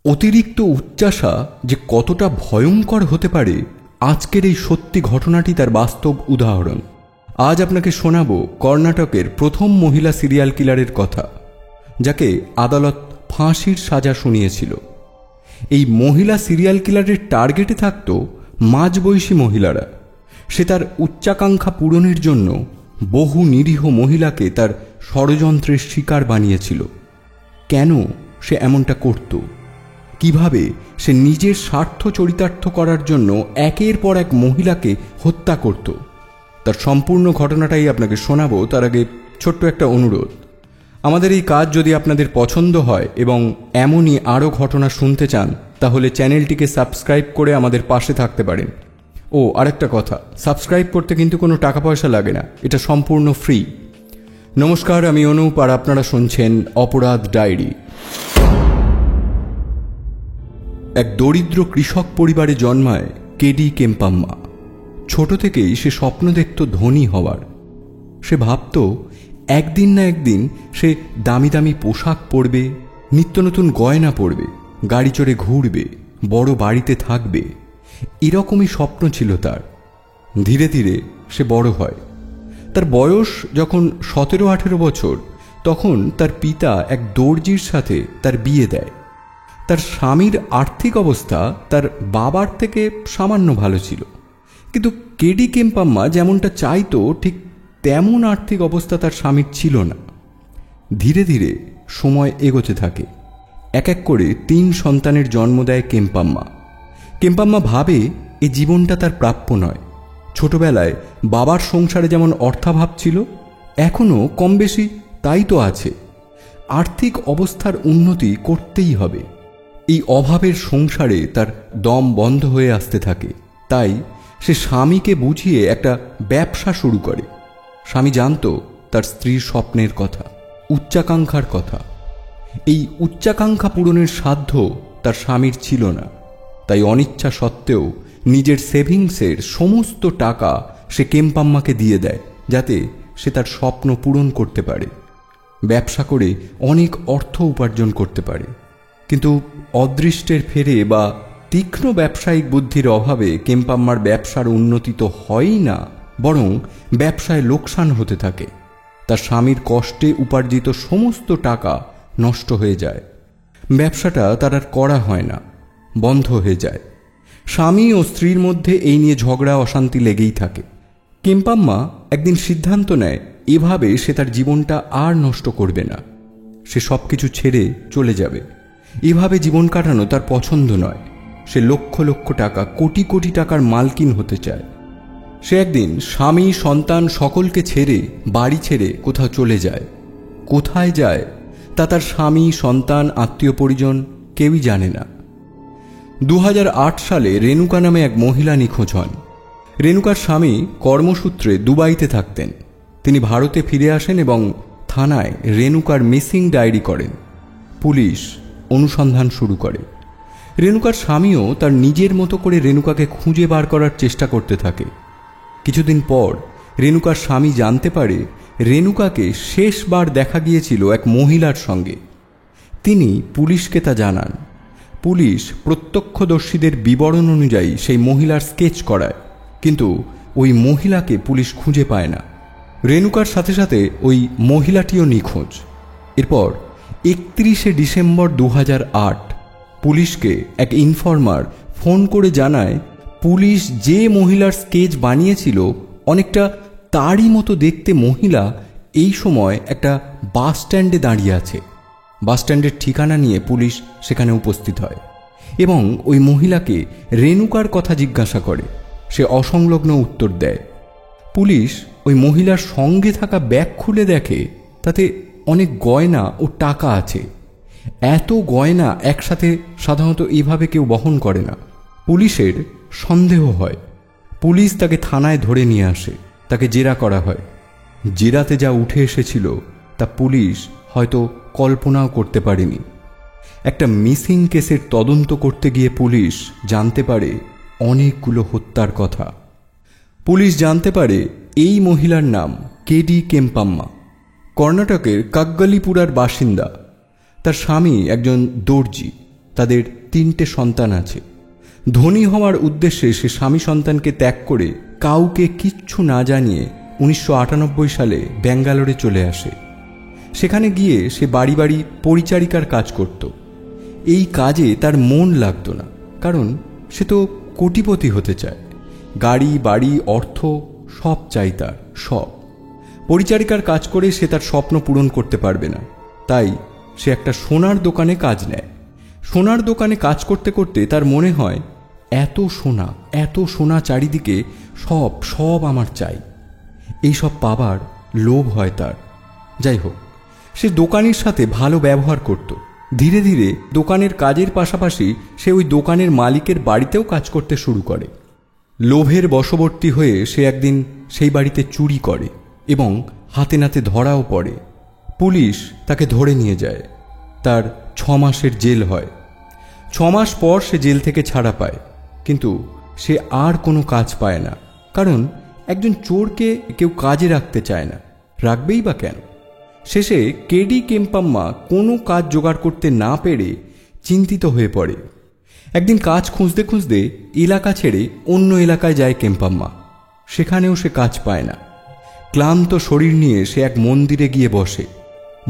অতিরিক্ত উচ্চাসা যে কতটা ভয়ঙ্কর হতে পারে, আজকের এই সত্যি ঘটনাটি তার বাস্তব উদাহরণ। আজ আপনাকে শোনাবো কর্ণাটকের প্রথম মহিলা সিরিয়াল কিলারের কথা, যাকে আদালত ফাঁসির সাজা শুনিয়েছিল। এই মহিলা সিরিয়াল কিলারের টার্গেটে থাকত মাঝবয়সী মহিলারা। সে তার উচ্চাকাঙ্ক্ষা পূরণের জন্য বহু নিরীহ মহিলাকে তার ষড়যন্ত্রের শিকার বানিয়েছিল। কেন সে এমনটা করত, কিভাবে সে নিজের স্বার্থ চরিতার্থ করার জন্য একের পর এক মহিলাকে হত্যা করত, তার সম্পূর্ণ ঘটনাটাই আপনাকে শোনাবো। তার আগে ছোট্ট একটা অনুরোধ, আমাদের এই কাজ যদি আপনাদের পছন্দ হয় এবং এমনই আরও ঘটনা শুনতে চান, তাহলে চ্যানেলটিকে সাবস্ক্রাইব করে আমাদের পাশে থাকতে পারেন। ও আরেকটা কথা, সাবস্ক্রাইব করতে কিন্তু কোনো টাকা পয়সা লাগে না, এটা সম্পূর্ণ ফ্রি। নমস্কার, আমি অনুপ, আর আপনারা শুনছেন অপরাধ ডায়েরি। এক দরিদ্র কৃষক পরিবারে জন্মায় কেডি কেম্পাম্মা। ছোট থেকেই সে স্বপ্ন দেখত ধনী হওয়ার। সে ভাবত একদিন না একদিন সে দামি দামি পোশাক পরবে, নিত্য নতুন গয়না পরবে, গাড়ি চড়ে ঘুরবে, বড় বাড়িতে থাকবে। এরকমই স্বপ্ন ছিল তার। ধীরে ধীরে সে বড় হয়। তার বয়স যখন 17-18 বছর, তখন তার পিতা এক দর্জির সাথে তার বিয়ে দেয়। তার স্বামীর আর্থিক অবস্থা তার বাবার থেকে সামান্য ভালো ছিল, কিন্তু কেডি কেম্পাম্মা যেমনটা চাইতো ঠিক তেমন আর্থিক অবস্থা তার স্বামীর ছিল না। ধীরে ধীরে সময় এগোতে থাকে। এক এক করে 3 সন্তানের জন্ম দেয় কেম্পাম্মা। কেম্পাম্মা ভাবে এই জীবনটা তার প্রাপ্য নয়। ছোটবেলায় বাবার সংসারে যেমন অর্থাভাব ছিল, এখনও কম বেশি তাই তো আছে। আর্থিক অবস্থার উন্নতি করতেই হবে। এই অভাবের সংসারে তার দম বন্ধ হয়ে আসতে থাকে। তাই সে স্বামীকে বুঝিয়ে একটা ব্যবসা শুরু করে। স্বামী জানত তার স্ত্রীর স্বপ্নের কথা, উচ্চাকাঙ্ক্ষার কথা। এই উচ্চাকাঙ্ক্ষা পূরণের সাধ্য তার স্বামীর ছিল না। তাই অনিচ্ছা সত্ত্বেও নিজের সেভিংসের সমস্ত টাকা সে কেম্পাম্মাকে দিয়ে দেয়, যাতে সে তার স্বপ্ন পূরণ করতে পারে, ব্যবসা করে অনেক অর্থ উপার্জন করতে পারে। কিন্তু অদৃষ্টের ফেরে বা তীক্ষ্ণ ব্যবসায়িক বুদ্ধির অভাবে কেম্পাম্মার ব্যবসার উন্নতি তো হয়ই না, বরং ব্যবসায় লোকসান হতে থাকে। তার স্বামীর কষ্টে উপার্জিত সমস্ত টাকা নষ্ট হয়ে যায়। ব্যবসাটা তার আর করা হয় না, বন্ধ হয়ে যায়। স্বামী ও স্ত্রীর মধ্যে এই নিয়ে ঝগড়া অশান্তি লেগেই থাকে। কেম্পাম্মা একদিন সিদ্ধান্ত নেয় এভাবে সে তার জীবনটা আর নষ্ট করবে না। সে সব কিছু ছেড়ে চলে যাবে। এভাবে জীবন কাটানো তার পছন্দ নয়। সে লক্ষ লক্ষ টাকা, কোটি কোটি টাকার মালকিন হতে চায়। সে একদিন স্বামী, সন্তান সকলকে ছেড়ে, বাড়ি ছেড়ে কোথাও চলে যায়। কোথায় যায় তা তার স্বামী, সন্তান, আত্মীয় পরিজন কেউই জানে না। 2008 সালে রেণুকা নামে এক মহিলা নিখোঁজ হন। রেণুকার স্বামী কর্মসূত্রে দুবাইতে থাকতেন। তিনি ভারতে ফিরে আসেন এবং থানায় রেণুকার মিসিং ডায়েরি করেন। পুলিশ অনুসন্ধান শুরু করে। রেণুকার স্বামীও তার নিজের মতো করে রেণুকাকে খুঁজে বার করার চেষ্টা করতে থাকে। কিছুদিন পর রেণুকার স্বামী জানতে পারে রেণুকাকে শেষবার দেখা গিয়েছিল এক মহিলার সঙ্গে। তিনি পুলিশকে তা জানান। পুলিশ প্রত্যক্ষদর্শীদের বিবরণ অনুযায়ী সেই মহিলার স্কেচ করায়, কিন্তু ওই মহিলাকে পুলিশ খুঁজে পায় না। রেণুকার সাথে সাথে ওই মহিলাটিও নিখোঁজ। এরপর 31শে ডিসেম্বর 2008 পুলিশকে এক ইনফর্মার ফোন করে জানায় পুলিশ যে মহিলার স্কেচ বানিয়েছিল অনেকটা তারই মতো দেখতে মহিলা এই সময় একটা বাস স্ট্যান্ডে দাঁড়িয়ে আছে। বাস স্ট্যান্ডের ঠিকানা নিয়ে পুলিশ সেখানে উপস্থিত হয় এবং ওই মহিলাকে রেণুকার কথা জিজ্ঞাসা করে। সে অসংলগ্ন উত্তর দেয়। পুলিশ ওই মহিলার সঙ্গে থাকা ব্যাগ খুলে দেখে তাতে অনেক গয়না ও টাকা আছে। এত গয়না একসাথে সাধারণত এভাবে কেউ বহন করে না। পুলিশের সন্দেহ হয়। পুলিশ তাকে থানায় ধরে নিয়ে আসে। তাকে জেরা করা হয়। জেরাতে যা উঠে এসেছিল তা পুলিশ হয়তো কল্পনাও করতে পারেনি। একটা মিসিং কেসের তদন্ত করতে গিয়ে পুলিশ জানতে পারে অনেকগুলো হত্যার কথা। পুলিশ জানতে পারে এই মহিলার নাম কেডি কেম্পাম্মা, কর্ণাটকের কাগ্গালিপুরার বাসিন্দা। তার স্বামী একজন দর্জি। তাদের 3টে সন্তান আছে। ধনী হওয়ার উদ্দেশ্যে সে স্বামী সন্তানকে ত্যাগ করে কাউকে কিচ্ছু না জানিয়ে 1998 সালে ব্যাঙ্গালোরে চলে আসে। সেখানে গিয়ে সে বাড়ি বাড়ি পরিচারিকার কাজ করত। এই কাজে তার মন লাগতো না, কারণ সে তো কোটিপতি হতে চায়। গাড়ি বাড়ি অর্থ সব চাই তার, সব। পরিচারিকার কাজ করে সে তার স্বপ্ন পূরণ করতে পারবে না, তাই সে একটা সোনার দোকানে কাজ নেয়। সোনার দোকানে কাজ করতে করতে তার মনে হয় এত সোনা চারিদিকে, সব সব আমার চাই। এইসব পাবার লোভ হয় তার। যাই হোক, সে দোকানির সাথে ভালো ব্যবহার করত। ধীরে ধীরে দোকানের কাজের পাশাপাশি সে ওই দোকানের মালিকের বাড়িতেও কাজ করতে শুরু করে। লোভের বশবর্তী হয়ে সে একদিন সেই বাড়িতে চুরি করে এবং হাতে নাতে ধরাও পড়ে। পুলিশ তাকে ধরে নিয়ে যায়। তার 6 মাসের জেল হয়। 6 মাস পর সে জেল থেকে ছাড়া পায়, কিন্তু সে আর কোনো কাজ পায় না, কারণ একজন চোরকে কেউ কাজে রাখতে চায় না, রাখবেই বা কেন? শেষে কেডি কেম্পাম্মা কোনো কাজ জোগাড় করতে না পেরে চিন্তিত হয়ে পড়ে। একদিন কাজ খুঁজতে খুঁজতে এলাকা ছেড়ে অন্য এলাকায় যায় কেম্পাম্মা। সেখানেও সে কাজ পায় না। ক্লান্ত শরীর নিয়ে সে এক মন্দিরে গিয়ে বসে।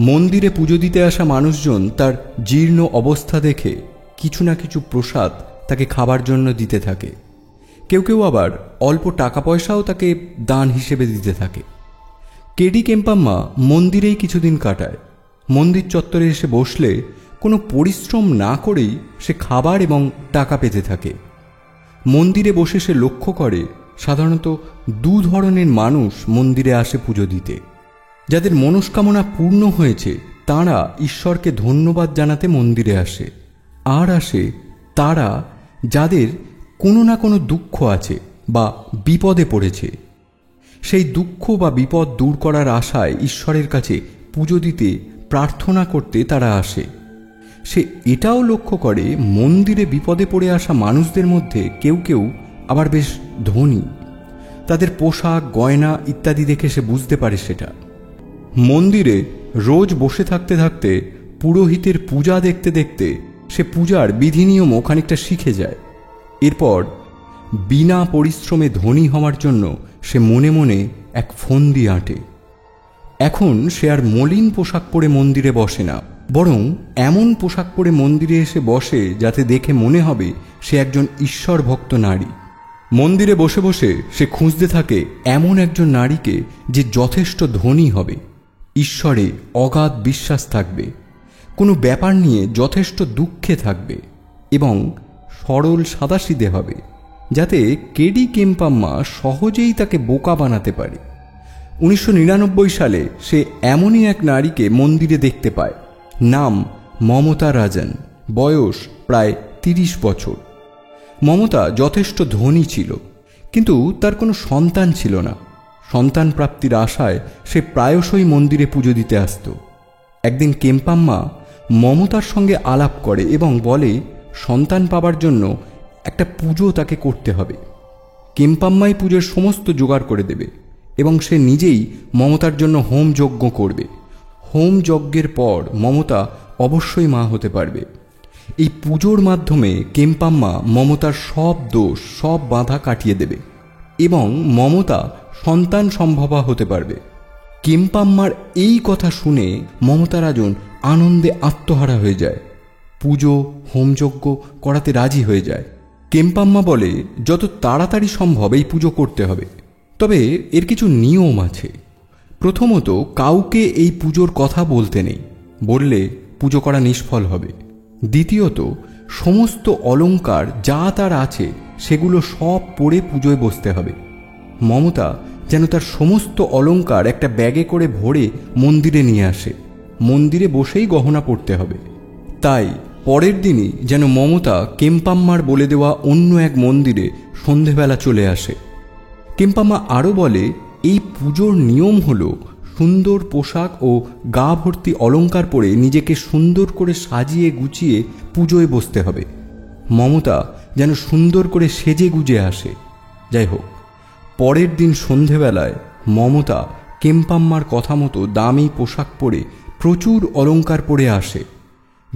মন্দিরে পুজো দিতে আসা মানুষজন তার জীর্ণ অবস্থা দেখে কিছু না কিছু প্রসাদ তাকে খাবার জন্য দিতে থাকে। কেউ কেউ আবার অল্প টাকা পয়সাও তাকে দান হিসেবে দিতে থাকে। কেডি কেম্পাম্মা মন্দিরেই কিছুদিন কাটায়। মন্দির চত্বরে এসে বসলে কোনো পরিশ্রম না করেই সে খাবার এবং টাকা পেতে থাকে। মন্দিরে বসে সে লক্ষ্য করে সাধারণত 2 ধরনের মানুষ মন্দিরে আসে পুজো দিতে। যাদের মনস্কামনা পূর্ণ হয়েছে তারা ঈশ্বরকে ধন্যবাদ জানাতে মন্দিরে আসে। আর আসে তারা যাদের কোনো না কোনো দুঃখ আছে বা বিপদে পড়েছে। সেই দুঃখ বা বিপদ দূর করার আশায় ঈশ্বরের কাছে পুজো দিতে, প্রার্থনা করতে তারা আসে। সে এটাও লক্ষ্য করে মন্দিরে বিপদে পড়ে আসা মানুষদের মধ্যে কেউ কেউ আবার বেশ ধনী। তাদের পোশাক গয়না ইত্যাদি দেখে সে বুঝতে পারে সেটা। মন্দিরে রোজ বসে থাকতে থাকতে, পুরোহিতের পূজা দেখতে দেখতে সে পূজার বিধিনিয়মও খানিকটা শিখে যায়। এরপর বিনা পরিশ্রমে ধনী হওয়ার জন্য সে মনে মনে এক ফন্দি আঁটে। এখন সে আর মলিন পোশাক পরে মন্দিরে বসে না, বরং এমন পোশাক পরে মন্দিরে এসে বসে যাতে দেখে মনে হবে সে একজন ঈশ্বর ভক্ত নারী। মন্দিরে বসে বসে সে খুঁজতে থাকে এমন একজন নারীকে যে যথেষ্ট ধনী হবে, ঈশ্বরে অগাধ বিশ্বাস থাকবে, কোনো ব্যাপার নিয়ে যথেষ্ট দুঃখে থাকবে এবং সরল সাদাসিধে হবে, যাতে কেডি কেম্পাম্মা সহজেই তাকে বোকা বানাতে পারে। 1999 সালে সে এমনই এক নারীকে মন্দিরে দেখতে পায়। নাম মমতা রাজন, বয়স প্রায় 30 বছর। মমতা যথেষ্ট ধনী ছিল, কিন্তু তার কোনো সন্তান ছিল না। সন্তান প্রাপ্তির আশায় সে প্রায়শই মন্দিরে পুজো দিতে আসত। একদিন কেম্পাম্মা মমতার সঙ্গে আলাপ করে এবং বলে সন্তান পাবার জন্য একটা পুজো তাকে করতে হবে। কেম্পাম্মাই পুজোর সমস্ত জোগাড় করে দেবে এবং সে নিজেই মমতার জন্য হোম যজ্ঞ করবে। হোম যজ্ঞের পর মমতা অবশ্যই মা হতে পারবে। এই পুজোর মাধ্যমে কেম্পাম্মা মমতার সব দোষ, সব বাধা কাটিয়ে দেবে এবং মমতা সন্তান সম্ভবা হতে পারবে। কেম্পাম্মার এই কথা শুনে মমতা রাজন আনন্দে আত্মহারা হয়ে যায়। পুজো হোমযজ্ঞ করাতে রাজি হয়ে যায়। কেম্পাম্মা বলে যত তাড়াতাড়ি সম্ভব এই পুজো করতে হবে, তবে এর কিছু নিয়ম আছে। প্রথমত, কাউকে এই পুজোর কথা বলতে নেই, বললে পুজো করা নিষ্ফল হবে। দ্বিতীয়ত, সমস্ত অলংকার যা তার আছে সেগুলো সব পরে পুজোয় বসতে হবে। মমতা যেন তার সমস্ত অলংকার একটা ব্যাগে করে ভরে মন্দিরে নিয়ে আসে। মন্দিরে বসেই গহনা পরতে হবে। তাই পরের দিনই যেন মমতা কেম্পাম্মার বলে দেওয়া অন্য এক মন্দিরে সন্ধেবেলা চলে আসে। কেম্পাম্মা আরও বলে এই পুজোর নিয়ম হলো সুন্দর পোশাক ও গা ভর্তি অলংকার পরে নিজেকে সুন্দর করে সাজিয়ে গুছিয়ে পুজোয় বসতে হবে। মমতা যেন সুন্দর করে সেজে গুজে আসে। যাই হোক, পরের দিন সন্ধেবেলায় মমতা কেম্পাম্মার কথা মতো দামি পোশাক পরে প্রচুর অলংকার পরে আসে।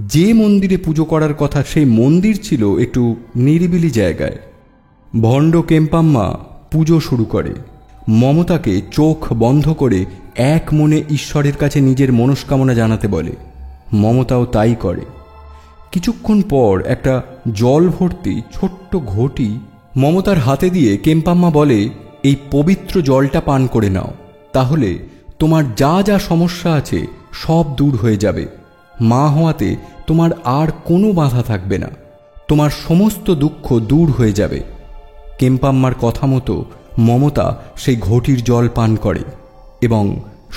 যে মন্দিরে পুজো করার কথা সেই মন্দির ছিল একটু নিরিবিলি জায়গায়। ভণ্ড কেম্পাম্মা পুজো শুরু করে। মমতাকে চোখ বন্ধ করে এক মনে ঈশ্বরের কাছে নিজের মনস্কামনা জানাতে বলে। মমতাও তাই করে। কিছুক্ষণ পর একটা জল ভর্তি ছোট্ট ঘটি মমতার হাতে দিয়ে কেম্পাম্মা বলে, এই পবিত্র জলটা পান করে নাও, তাহলে তোমার যা যা সমস্যা আছে সব দূর হয়ে যাবে। মা হওয়াতে তোমার আর কোনো বাধা থাকবে না, তোমার সমস্ত দুঃখ দূর হয়ে যাবে। কেম্পাম্মার কথা মতো মমতা সেই ঘটির জল পান করে এবং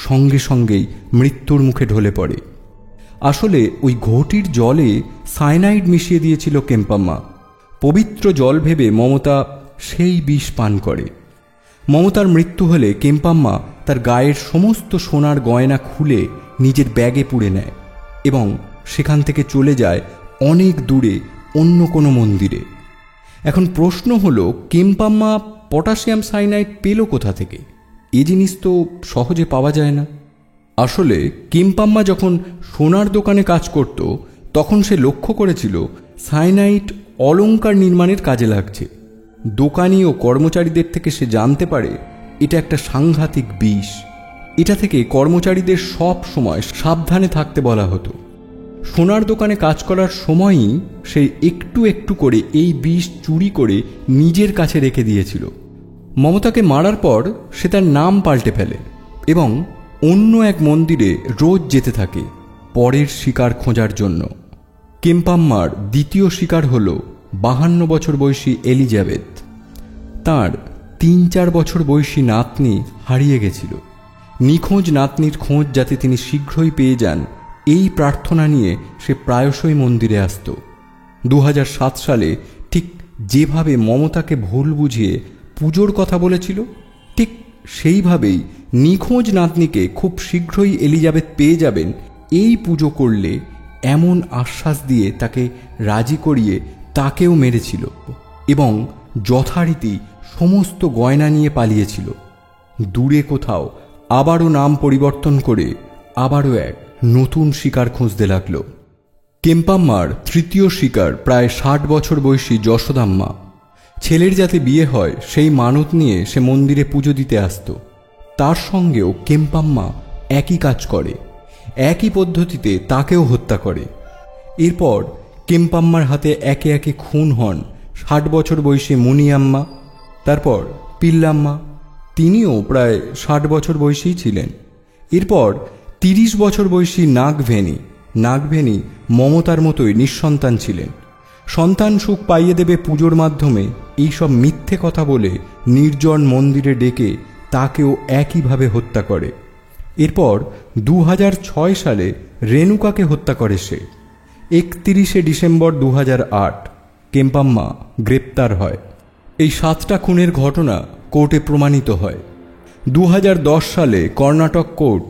সঙ্গে সঙ্গেই মৃত্যুর মুখে ঢলে পড়ে। আসলে ওই ঘটির জলে সায়ানাইড মিশিয়ে দিয়েছিল কেম্পাম্মা। পবিত্র জল ভেবে মমতা সেই বিষ পান করে। মমতার মৃত্যু হলে কেম্পাম্মা তার গায়ের সমস্ত সোনার গয়না খুলে নিজের ব্যাগে পুরে নেয় এবং সেখান থেকে চলে যায় অনেক দূরে অন্য কোনো মন্দিরে। এখন প্রশ্ন হলো, কেম্পাম্মা পটাশিয়াম সায়ানাইড পেল কোথা থেকে? এ জিনিস তো সহজে পাওয়া যায় না। আসলে কেম্পাম্মা যখন সোনার দোকানে কাজ করত তখন সে লক্ষ্য করেছিল সায়ানাইড অলংকার নির্মাণের কাজে লাগছে। দোকানি ও কর্মচারীদের থেকে সে জানতে পারে এটা একটা সাংঘাতিক বিষ। এটা থেকে কর্মচারীদের সব সময় সাবধানে থাকতে বলা হতো। সোনার দোকানে কাজ করার সময়ই সে একটু একটু করে এই বিষ চুরি করে নিজের কাছে রেখে দিয়েছিল। মমতাকে মারার পর সে তার নাম পাল্টে ফেলে এবং অন্য এক মন্দিরে রোজ যেতে থাকে পরের শিকার খোঁজার জন্য। কেম্পাম্মার দ্বিতীয় শিকার হল 52 বছর বয়সী এলিজাবেথ। তাঁর 3-4 বছর বয়সী নাতনি হারিয়ে গেছিল। নিখোঁজ নাতনির খোঁজ যাতে তিনি শীঘ্রই পেয়ে যান, এই প্রার্থনা নিয়ে সে প্রায়শই মন্দিরে আসত। 2007 সালে ঠিক যেভাবে মমতাকে ভুল বুঝিয়ে পুজোর কথা বলেছিল, ঠিক সেইভাবেই নিখোঁজ নাতনিকে খুব শীঘ্রই এলিজাবেথ পেয়ে যাবেন এই পুজো করলে এমন আশ্বাস দিয়ে তাকে রাজি করিয়ে তাকেও মেরেছিল এবং যথারীতি সমস্ত গয়না নিয়ে পালিয়েছিল। দূরে কোথাও আবারও নাম পরিবর্তন করে আবারও এক নতুন শিকার খুঁজতে লাগল। কেম্পাম্মার তৃতীয় শিকার প্রায় 60 বছর বয়সী যশোদাম্মা। ছেলের যাতে বিয়ে হয় সেই মানত নিয়ে সে মন্দিরে পুজো দিতে আসত। তার সঙ্গেও কেম্পাম্মা একই কাজ করে, একই পদ্ধতিতে তাকেও হত্যা করে। এরপর কেম্পাম্মার হাতে একে একে খুন হন 60 বছর বয়সী মুনিয়াম্মা, তারপর পিল্লাম্মা, তিনিও প্রায় 60 বছর বয়সী ছিলেন। এরপর 30 বছর বয়সী নাগভেনি। নাগভেনি মমতার মতোই নিঃসন্তান ছিলেন। সন্তান সুখ পাইয়ে দেবে পুজোর মাধ্যমে এইসব মিথ্যে কথা বলে নির্জন মন্দিরে ডেকে তাকেও একইভাবে হত্যা করে। এরপর 2006 সালে রেণুকাকে হত্যা করে সে। 31শে ডিসেম্বর 2008 কেম্পাম্মা গ্রেপ্তার হয়। এই 7টা খুনের ঘটনা কোর্টে প্রমাণিত হয়। 2010 সালে কর্ণাটক কোর্ট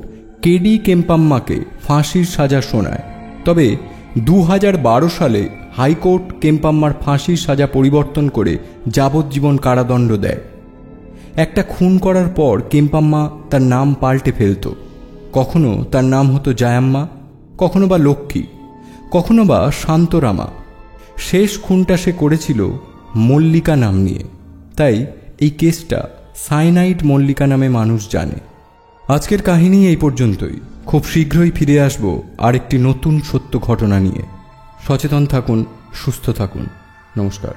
কেডি কেম্পাম্মাকে ফাঁসির সাজা শোনায়। তবে 2012 সালে হাইকোর্ট কেম্পাম্মার ফাঁসির সাজা পরিবর্তন করে যাবজ্জীবন কারাদণ্ড দেয়। একটা খুন করার পর কেম্পাম্মা তার নাম পাল্টে ফেলত। কখনো তার নাম হতো জায়াম্মা, কখনো বা লক্ষ্মী, কখনো বা শান্তরামা। শেষ খুনটা সে করেছিল মল্লিকা নাম নিয়ে, তাই এই কেসটা সায়ানাইড মল্লিকা নামে মানুষ জানে। আজকের কাহিনী এই পর্যন্তই। খুব শীঘ্রই ফিরে আসব আরেকটি নতুন সত্য ঘটনা নিয়ে। সচেতন থাকুন, সুস্থ থাকুন। নমস্কার।